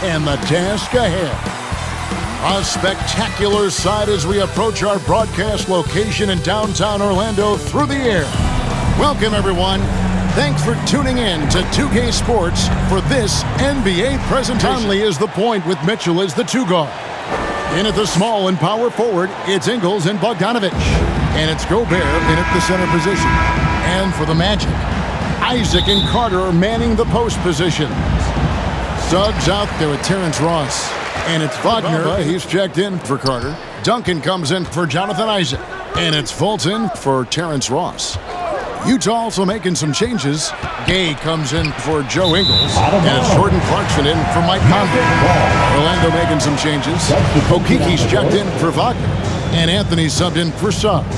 and the task ahead. A spectacular sight as we approach our broadcast location in downtown Orlando through the air. Welcome, everyone. Thanks for tuning in to 2K Sports for this NBA presentation. Conley is the point with Mitchell as the two guard. In at the small and power forward, it's Ingles and Bogdanovich. And it's Gobert in at the center position. And for the Magic, Isaac and Carter are manning the post position. Suggs out there with Terrence Ross. And it's Wagner. He's checked in for Carter. Duncan comes in for Jonathan Isaac. And it's Fulton for Terrence Ross. Utah also making some changes. Gay comes in for Joe Ingles. And it's Jordan Clarkson in for Mike Conley. Orlando making some changes. Okiki's checked in for Wagner. And Anthony subbed in for Suggs.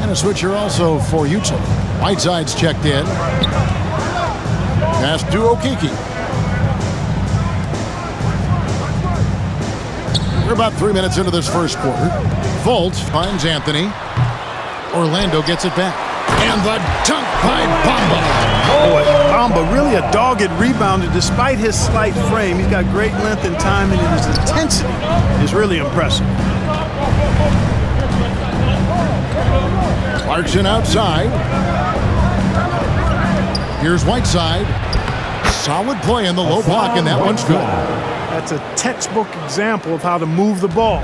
And a switcher also for Utah. Whiteside's checked in. Pass to Okiki. We're about 3 minutes into this first quarter. Fultz finds Anthony. Orlando gets it back. And the dunk by Bamba. Boy, Bamba really a dogged rebounder despite his slight frame. He's got great length and timing, and his intensity is really impressive. Clarkson outside. Here's Whiteside. Solid play in the low block, and that one's good. That's a textbook example of how to move the ball.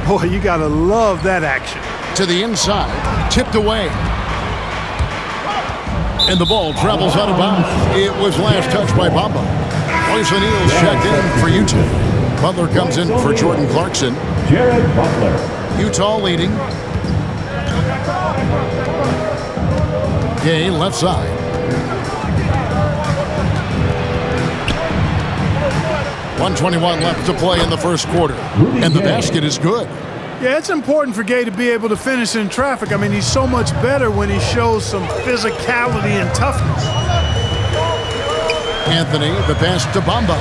Boy, you got to love that action. To the inside, tipped away. And the ball travels out of bounds. It was last touched by Bamba. Royce O'Neal's checked in for Utah. Butler comes in for Jordan Clarkson. Jared Butler. Utah leading. Gay left side. .121 left to play in the first quarter. And the basket is good. Yeah, it's important for Gay to be able to finish in traffic. I mean, he's so much better when he shows some physicality and toughness. Anthony, the pass to Bamba.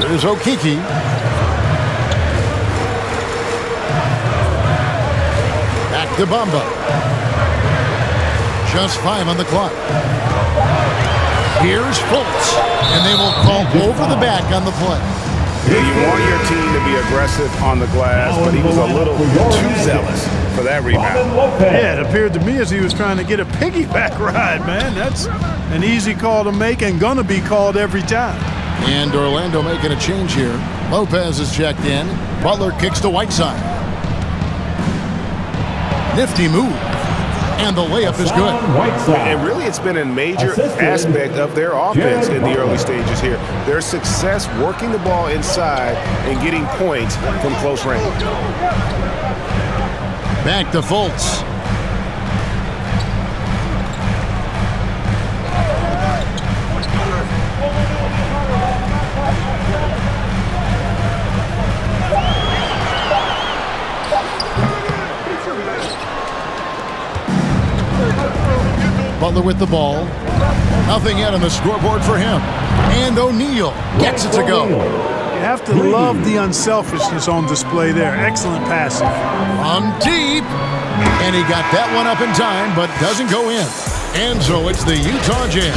There's Okiki. Back to Bamba. Just 5 on the clock. Here's Fultz. And they will call over the back on the play. Yeah, you want your team to be aggressive on the glass, but he was a little too zealous for that rebound. Yeah, it appeared to me as he was trying to get a piggyback ride, man. That's an easy call to make and gonna be called every time. And Orlando making a change here. Lopez is checked in. Butler kicks to Whiteside. Nifty move. And the layup is good. And really, it's been a major aspect of their offense in the early stages here. Their success working the ball inside and getting points from close range. Back to Fultz. Butler with the ball. Nothing yet on the scoreboard for him. And O'Neal gets it to go. You have to love the unselfishness on display there. Excellent passing. On deep. And he got that one up in time, but doesn't go in. And so it's the Utah Jazz.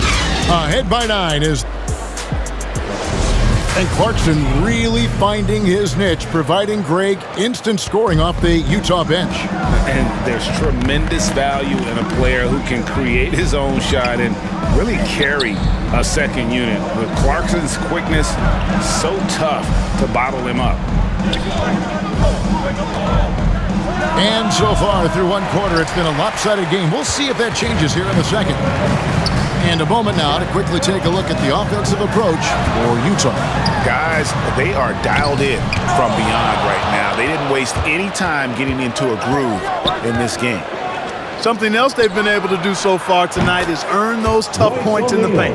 Ahead by 9 is... And Clarkson really finding his niche, providing Greg instant scoring off the Utah bench. And there's tremendous value in a player who can create his own shot and really carry a second unit. With Clarkson's quickness, so tough to bottle him up. And so far through one quarter, it's been a lopsided game. We'll see if that changes here in the second. And a moment now to quickly take a look at the offensive approach for Utah. Guys, they are dialed in from beyond right now. They didn't waste any time getting into a groove in this game. Something else they've been able to do so far tonight is earn those tough points in the paint.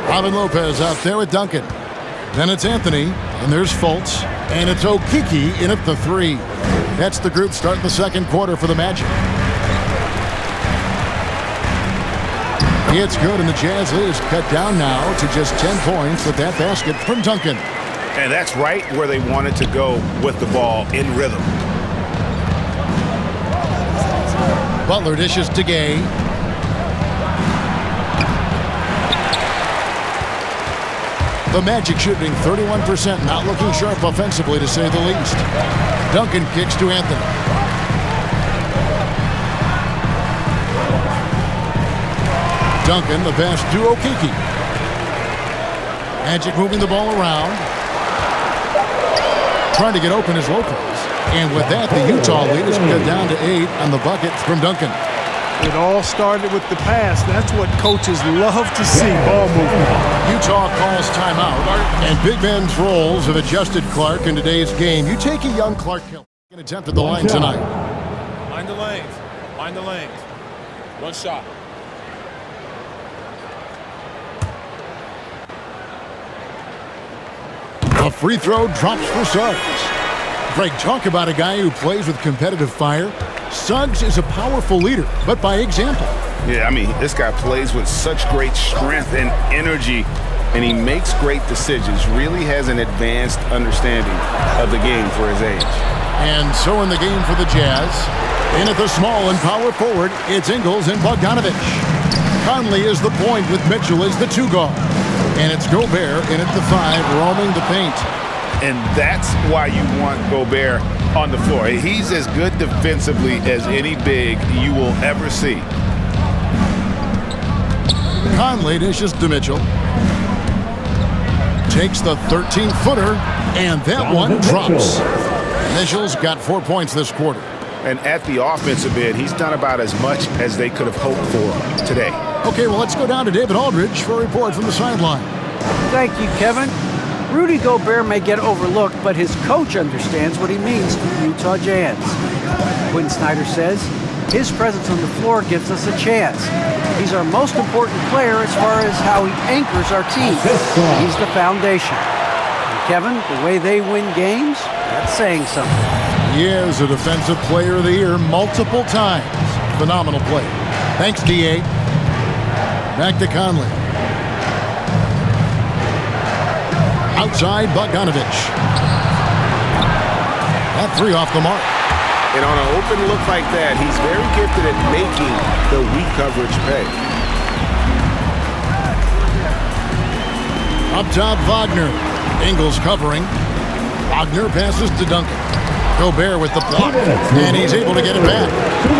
Robin Lopez out there with Duncan. Then it's Anthony, and there's Fultz, and it's Okiki in at the 3. That's the group starting the second quarter for the Magic. It's good, and the Jazz is cut down now to just 10 points with that basket from Duncan. And that's right where they wanted to go with the ball in rhythm. Butler dishes to Gay. The Magic shooting 31%, not looking sharp offensively to say the least. Duncan kicks to Anthony. Duncan, the pass to Okeke. Magic moving the ball around. Trying to get open as locals. And with that, the Utah lead is cut down to 8 on the bucket from Duncan. It all started with the pass. That's what coaches love to see, ball movement. Utah calls timeout. And big men's roles have adjusted Clark in today's game. You take a young Clark Hill. An attempt at the line tonight. Mind the lanes. Mind the lanes. One shot. A free throw drops for Suggs. Greg, talk about a guy who plays with competitive fire. Suggs is a powerful leader, but by example. Yeah, I mean, this guy plays with such great strength and energy, and he makes great decisions. Really has an advanced understanding of the game for his age. And so in the game for the Jazz, in at the small and power forward, it's Ingles and Bogdanovich. Conley is the point with Mitchell as the 2 guard. And it's Gobert in at the 5, roaming the paint. And that's why you want Gobert on the floor. He's as good defensively as any big you will ever see. Conley dishes to Mitchell. Takes the 13-footer, and that one drops. Mitchell's got 4 points this quarter. And at the offensive end, he's done about as much as they could have hoped for today. Okay, well, let's go down to David Aldridge for a report from the sideline. Thank you, Kevin. Rudy Gobert may get overlooked, but his coach understands what he means to the Utah Jazz. Quinn Snyder says, his presence on the floor gives us a chance. He's our most important player as far as how he anchors our team. He's the foundation. And Kevin, the way they win games, that's saying something. He is a Defensive Player of the Year multiple times. Phenomenal play. Thanks, D.A. Back to Conley. Outside, Bogdanovich. That 3 off the mark. And on an open look like that, he's very gifted at making the weak coverage pay. Up top, Wagner. Ingles covering. Wagner passes to Duncan. Gobert with the block, and he's able to get it back.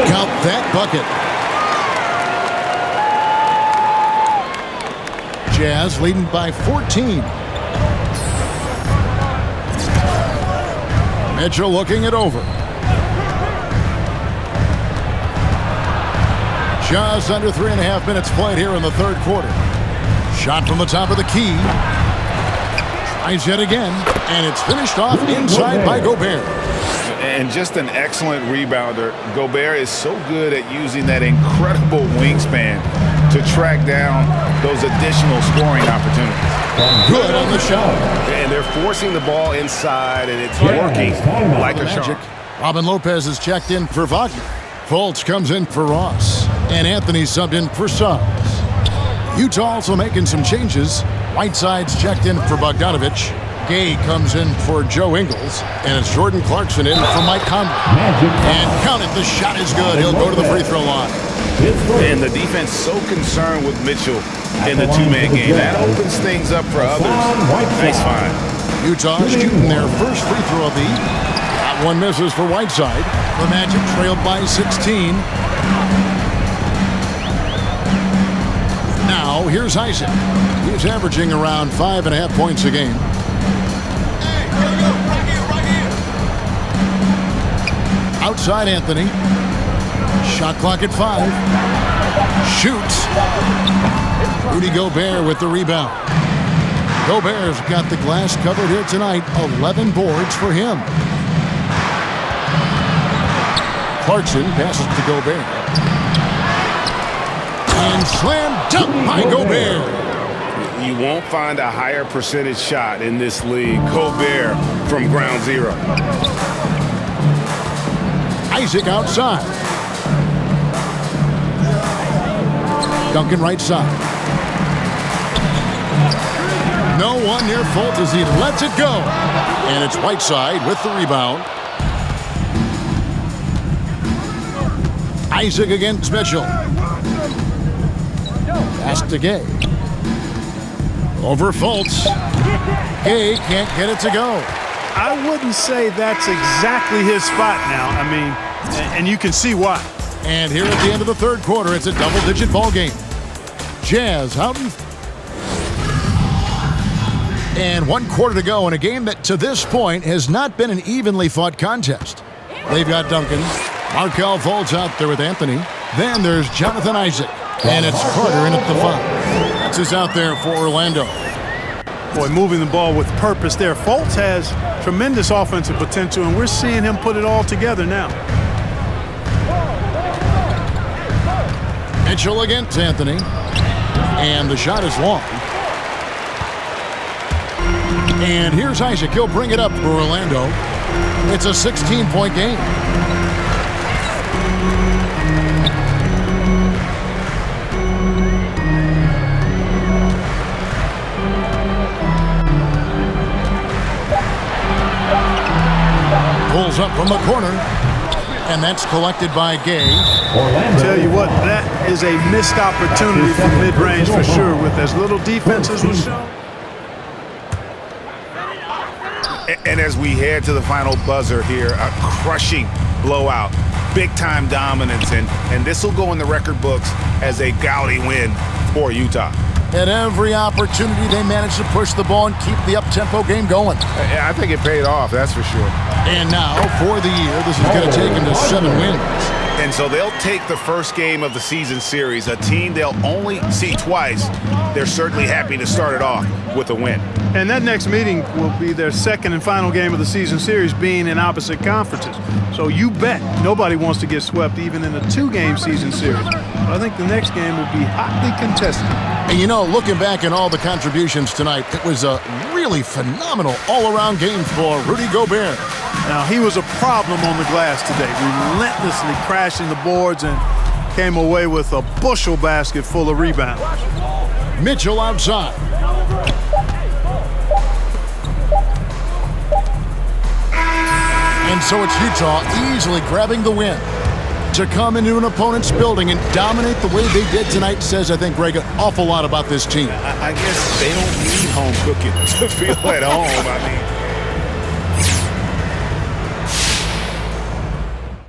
Count that bucket. Jazz leading by 14. Mitchell looking it over. Just under 3.5 minutes played here in the third quarter. Shot from the top of the key. Tries yet again, and it's finished off inside by Gobert. And just an excellent rebounder. Gobert is so good at using that incredible wingspan to track down those additional scoring opportunities. Good on the shot. And they're forcing the ball inside, and it's working like a charm. Robin Lopez is checked in for Wagner. Fultz comes in for Ross. And Anthony subbed in for Suggs. Utah also making some changes. Whiteside's checked in for Bogdanovich. Gay comes in for Joe Ingles. And it's Jordan Clarkson in for Mike Conley. And count it, the shot is good. He'll go to the free throw line. And the defense so concerned with Mitchell in the 2-man game. That opens things up for others. Nice find. Utah shooting their first free throw of the evening. That one misses for Whiteside. The Magic trailed by 16. Now, here's Isaac. He's averaging around 5.5 points a game. Outside Anthony. Shot clock at 5. Shoots. Rudy Gobert with the rebound. Gobert's got the glass covered here tonight. 11 boards for him. Clarkson passes to Gobert. And slam dunk by Gobert. You won't find a higher percentage shot in this league. Gobert from ground zero. Isaac outside. Duncan right side. No one near Fultz as he lets it go. And it's Whiteside with the rebound. Isaac against Mitchell. Pass to Gay. Over Fultz. Gay can't get it to go. I wouldn't say that's exactly his spot now. I mean, and you can see why. And here at the end of the third quarter, it's a double-digit ball game. Jazz out in. And 1 quarter to go in a game that to this point has not been an evenly fought contest. They've got Duncan. Markelle Fultz out there with Anthony. Then there's Jonathan Isaac. And it's Carter in at the 5. This is out there for Orlando. Boy, moving the ball with purpose there. Fultz has tremendous offensive potential, and we're seeing him put it all together now. Mitchell against Anthony. And the shot is long. And here's Isaac. He'll bring it up for Orlando. It's a 16-point game. Pulls up from the corner, and that's collected by Gay. Tell you what, that is a missed opportunity for mid-range for sure, with as little defense as was shown. And as we head to the final buzzer here, a crushing blowout, big-time dominance, and this will go in the record books as a gaudy win for Utah. At every opportunity, they managed to push the ball and keep the up-tempo game going. I think it paid off, that's for sure. And now, for the year, this is going to take them to 7 wins. And so they'll take the first game of the season series, a team they'll only see twice. They're certainly happy to start it off with a win. And that next meeting will be their second and final game of the season series, being in opposite conferences. So you bet nobody wants to get swept even in a 2-game season series. But I think the next game will be hotly contested. And you know, looking back at all the contributions tonight, it was a really phenomenal all-around game for Rudy Gobert. Now, he was a problem on the glass today, relentlessly crashing the boards and came away with a bushel basket full of rebounds. Mitchell outside. And so it's Utah easily grabbing the win. To come into an opponent's building and dominate the way they did tonight says, I think, Greg, an awful lot about this team. I guess they don't need home cooking to feel at home. I mean,